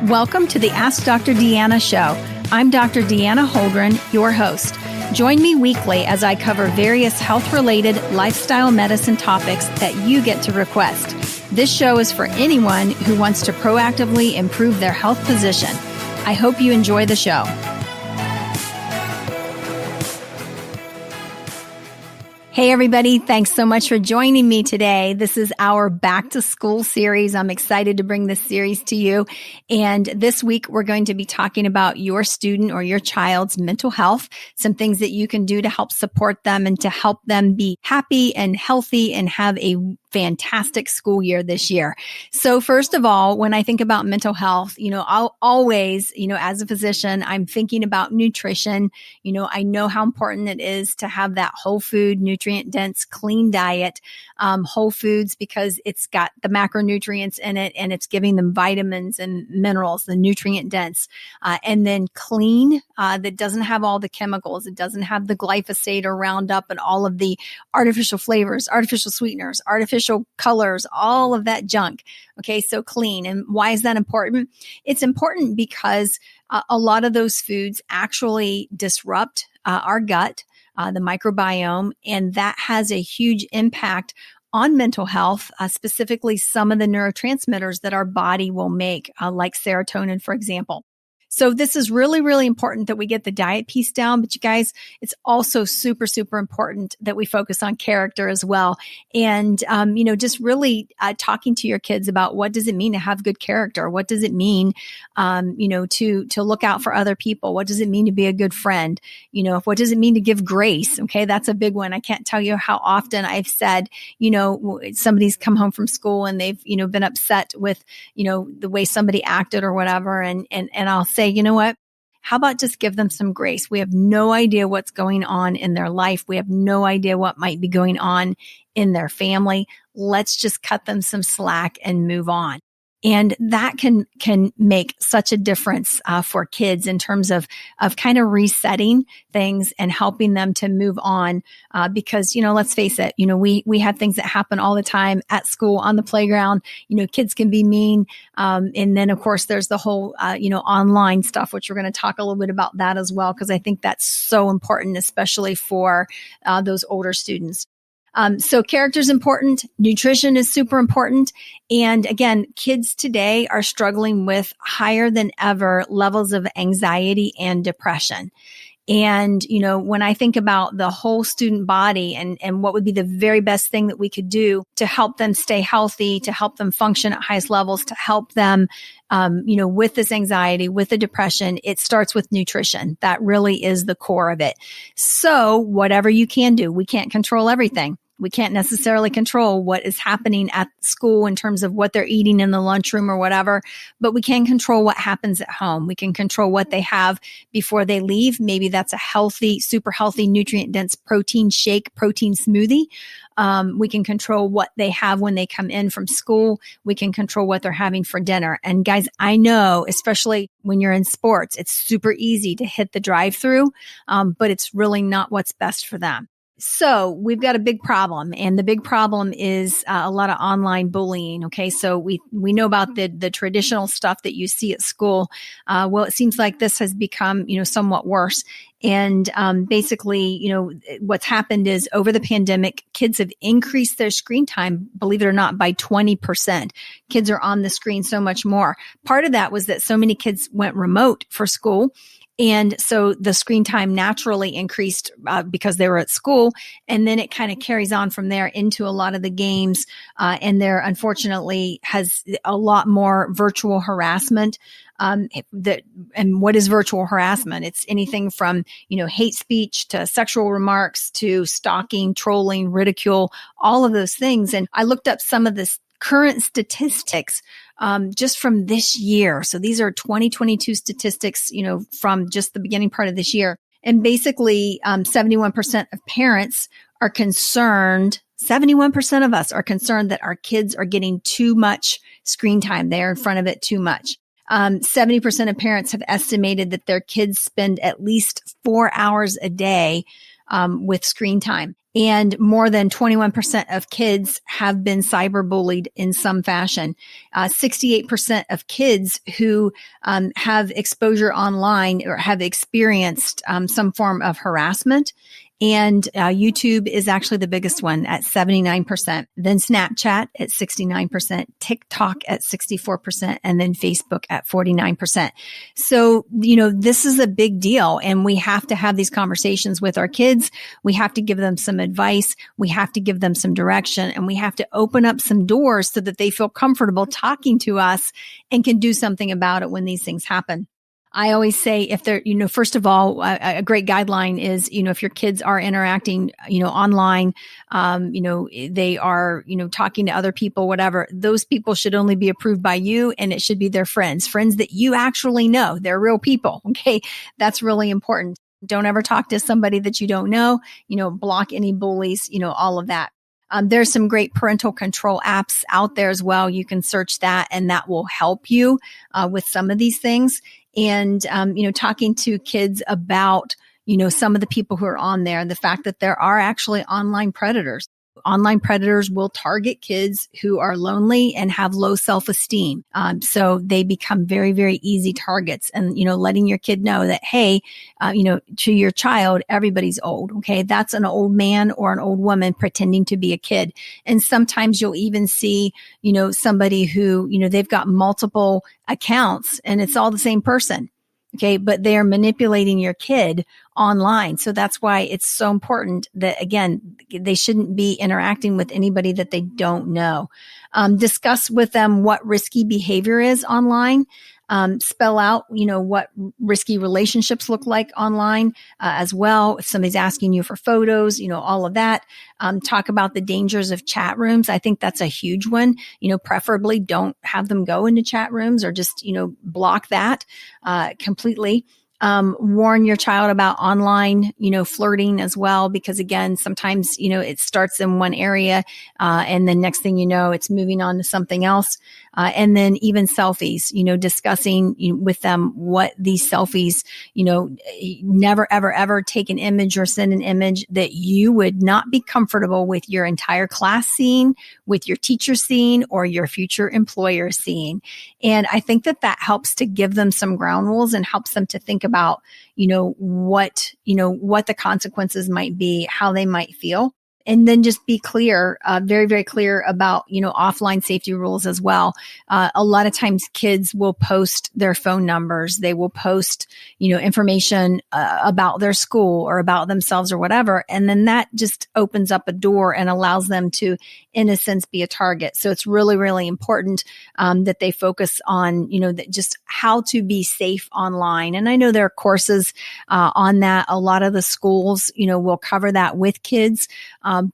Welcome to the Ask Dr. Deanna show. I'm Dr. Deanna Holgren, your host. Join me weekly as I cover various health-related lifestyle medicine topics that you get to request. This show is for anyone who wants to proactively improve their health position. I hope you enjoy the show. Hey, everybody. Thanks so much for joining me today. This is our back to school series. I'm excited to bring this series to you. And this week, we're going to be talking about your student or your child's mental health, some things that you can do to help support them and to help them be happy and healthy and have a fantastic school year this year. So first of all, when I think about mental health, I'll always, as a physician, I'm thinking about nutrition. I know how important it is to have that whole food, nutrient dense, clean diet, whole foods, because it's got the macronutrients in it and it's giving them vitamins and minerals, the nutrient dense, and then clean, that doesn't have all the chemicals. It doesn't have the glyphosate or Roundup and all of the artificial flavors, artificial sweeteners, artificial colors, all of that junk. Okay, so clean. And why is that important? It's important because a lot of those foods actually disrupt our gut, the microbiome, and that has a huge impact on mental health, specifically some of the neurotransmitters that our body will make, like serotonin, for example. So this is really, really important that we get the diet piece down. But you guys, it's also super, super important that we focus on character as well. And, just really talking to your kids about what does it mean to have good character? What does it mean, to look out for other people? What does it mean to be a good friend? What does it mean to give grace? Okay, that's a big one. I can't tell you how often I've said, somebody's come home from school and they've, been upset with, the way somebody acted or whatever. And I'll say, you know what? How about just give them some grace? We have no idea what's going on in their life. We have no idea what might be going on in their family. Let's just cut them some slack and move on. And that can make such a difference for kids in terms of kind of resetting things and helping them to move on. Because, let's face it, we have things that happen all the time at school, on the playground. Kids can be mean. And then, of course, there's the whole, online stuff, which we're going to talk a little bit about that as well, because I think that's so important, especially for those older students. So character is important. Nutrition is super important. And again, kids today are struggling with higher than ever levels of anxiety and depression. And, when I think about the whole student body and what would be the very best thing that we could do to help them stay healthy, to help them function at highest levels, to help them, with this anxiety, with the depression, it starts with nutrition. That really is the core of it. So whatever you can do, we can't control everything. We can't necessarily control what is happening at school in terms of what they're eating in the lunchroom or whatever, but we can control what happens at home. We can control what they have before they leave. Maybe that's a healthy, super healthy, nutrient-dense protein shake, protein smoothie. We can control what they have when they come in from school. We can control what they're having for dinner. And guys, I know, especially when you're in sports, it's super easy to hit the drive-through, but it's really not what's best for them. So we've got a big problem, and the big problem is a lot of online bullying. Okay, so we know about the traditional stuff that you see at school. Well, it seems like this has become somewhat worse. And basically, what's happened is over the pandemic, kids have increased their screen time, believe it or not, by 20%. Kids are on the screen so much more. Part of that was that so many kids went remote for school. And so the screen time naturally increased because they were at school. And then it kind of carries on from there into a lot of the games. And there, unfortunately, has a lot more virtual harassment. And what is virtual harassment? It's anything from, hate speech to sexual remarks to stalking, trolling, ridicule, all of those things. And I looked up some of this current statistics just from this year. So these are 2022 statistics, from just the beginning part of this year. And basically, 71% of parents are concerned, 71% of us are concerned that our kids are getting too much screen time. They're in front of it too much. 70% of parents have estimated that their kids spend at least 4 hours a day with screen time. And more than 21% of kids have been cyberbullied in some fashion. 68% of kids who have exposure online or have experienced some form of harassment. And YouTube is actually the biggest one at 79%, then Snapchat at 69%, TikTok at 64%, and then Facebook at 49%. So, this is a big deal, and we have to have these conversations with our kids. We have to give them some advice. We have to give them some direction, and we have to open up some doors so that they feel comfortable talking to us and can do something about it when these things happen. I always say if they're, first of all, a great guideline is, if your kids are interacting, online, they are, talking to other people, whatever, those people should only be approved by you, and it should be their friends that you actually know. They're real people. Okay. That's really important. Don't ever talk to somebody that you don't know, block any bullies, all of that. There's some great parental control apps out there as well. You can search that, and that will help you with some of these things. And, talking to kids about, some of the people who are on there, the fact that there are actually online predators. Online predators will target kids who are lonely and have low self-esteem. So they become very, very easy targets. And, letting your kid know that, hey, to your child, everybody's old. Okay. That's an old man or an old woman pretending to be a kid. And sometimes you'll even see, somebody who, they've got multiple accounts and it's all the same person. Okay. But they are manipulating your kid online. So that's why it's so important that, again, they shouldn't be interacting with anybody that they don't know. Discuss with them what risky behavior is online. Spell out, what risky relationships look like online as well. If somebody's asking you for photos, all of that. Talk about the dangers of chat rooms. I think that's a huge one. Preferably don't have them go into chat rooms or just, block that completely. Warn your child about online, flirting as well, because again, sometimes, it starts in one area, and then next thing you know, it's moving on to something else. And then even selfies, discussing with them what these selfies, never, ever, ever take an image or send an image that you would not be comfortable with your entire class seeing, with your teacher seeing, or your future employer seeing. And I think that helps to give them some ground rules and helps them to think about, what the consequences might be, how they might feel. And then just be clear, very, very clear about, offline safety rules as well. A lot of times kids will post their phone numbers. They will post, information about their school or about themselves or whatever. And then that just opens up a door and allows them to, in a sense, be a target. So it's really, really important that they focus on, just how to be safe online. And I know there are courses on that. A lot of the schools, will cover that with kids.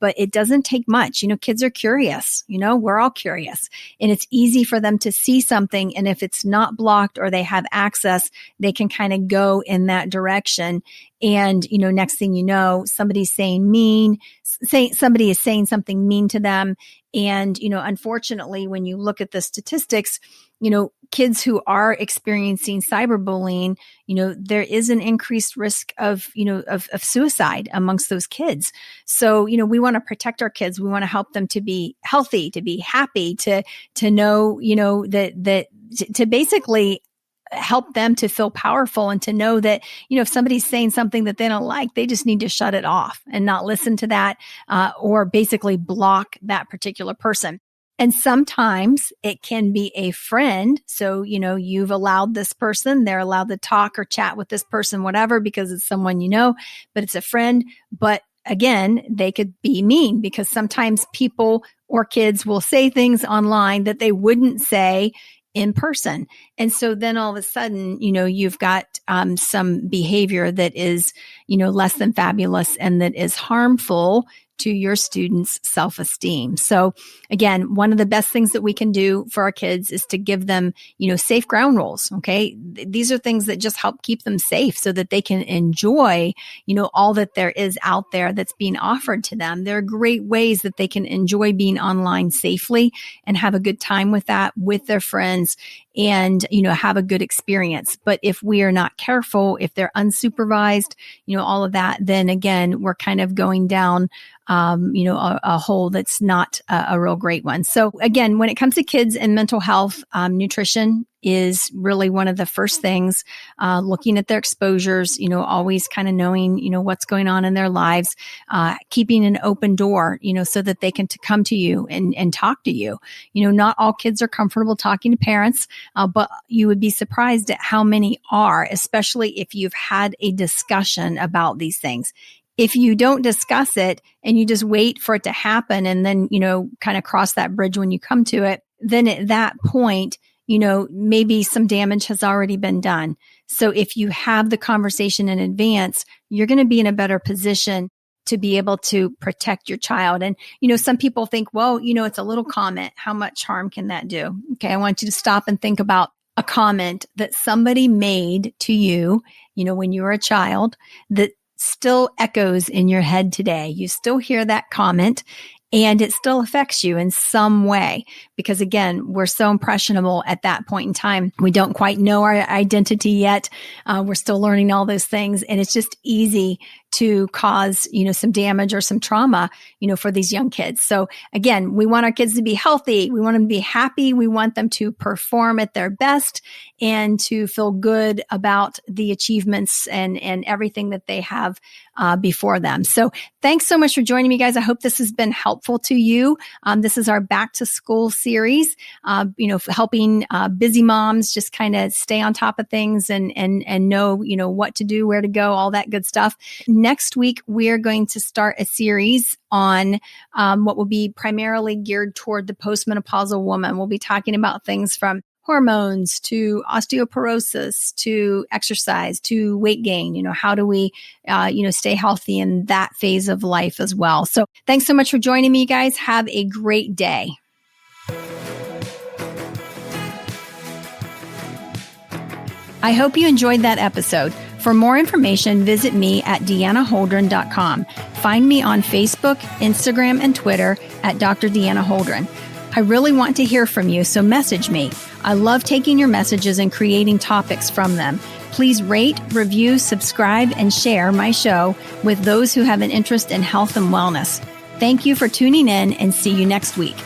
But it doesn't take much. Kids are curious. We're all curious. And it's easy for them to see something. And if it's not blocked or they have access, they can kind of go in that direction. And, next thing you know, somebody is saying something mean to them. And, unfortunately, when you look at the statistics, kids who are experiencing cyberbullying, there is an increased risk of suicide amongst those kids. So, we want to protect our kids. We want to help them to be healthy, to be happy, to know, that to basically help them to feel powerful and to know that, if somebody's saying something that they don't like, they just need to shut it off and not listen to that, or basically block that particular person. And sometimes it can be a friend. So, you've allowed this person, they're allowed to talk or chat with this person, whatever, because it's someone but it's a friend. But again, they could be mean because sometimes people or kids will say things online that they wouldn't say in person. And so then all of a sudden, you've got some behavior that is, less than fabulous and that is harmful to your students' self-esteem. So again, one of the best things that we can do for our kids is to give them, safe ground rules. Okay. These are things that just help keep them safe so that they can enjoy, all that there is out there that's being offered to them. There are great ways that they can enjoy being online safely and have a good time with that with their friends. and, have a good experience. But if we are not careful, if they're unsupervised, all of that, then again, we're kind of going down a hole that's not a real great one. So again, when it comes to kids and mental health, nutrition is really one of the first things, looking at their exposures, always kind of knowing, what's going on in their lives, keeping an open door, so that they can come to you and talk to you. Not all kids are comfortable talking to parents, but you would be surprised at how many are, especially if you've had a discussion about these things. If you don't discuss it and you just wait for it to happen and then, kind of cross that bridge when you come to it, then at that point, maybe some damage has already been done. So if you have the conversation in advance, you're going to be in a better position to be able to protect your child. And, some people think, well, it's a little comment. How much harm can that do? Okay, I want you to stop and think about a comment that somebody made to you, when you were a child, that still echoes in your head today. You still hear that comment and it still affects you in some way because again, we're so impressionable at that point in time. We don't quite know our identity yet. We're still learning all those things and it's just easy to cause, some damage or some trauma, for these young kids. So again, we want our kids to be healthy. We want them to be happy. We want them to perform at their best and to feel good about the achievements and everything that they have before them. So thanks so much for joining me, guys. I hope this has been helpful to you. This is our back to school series, helping busy moms just kind of stay on top of things and know, what to do, where to go, all that good stuff. Next week, we're going to start a series on what will be primarily geared toward the postmenopausal woman. We'll be talking about things from hormones to osteoporosis to exercise to weight gain. How do we, stay healthy in that phase of life as well? So thanks so much for joining me, guys. Have a great day. I hope you enjoyed that episode. For more information, visit me at deannaholdren.com. Find me on Facebook, Instagram, and Twitter at Dr. Deanna Holdren. I really want to hear from you, so message me. I love taking your messages and creating topics from them. Please rate, review, subscribe, and share my show with those who have an interest in health and wellness. Thank you for tuning in and see you next week.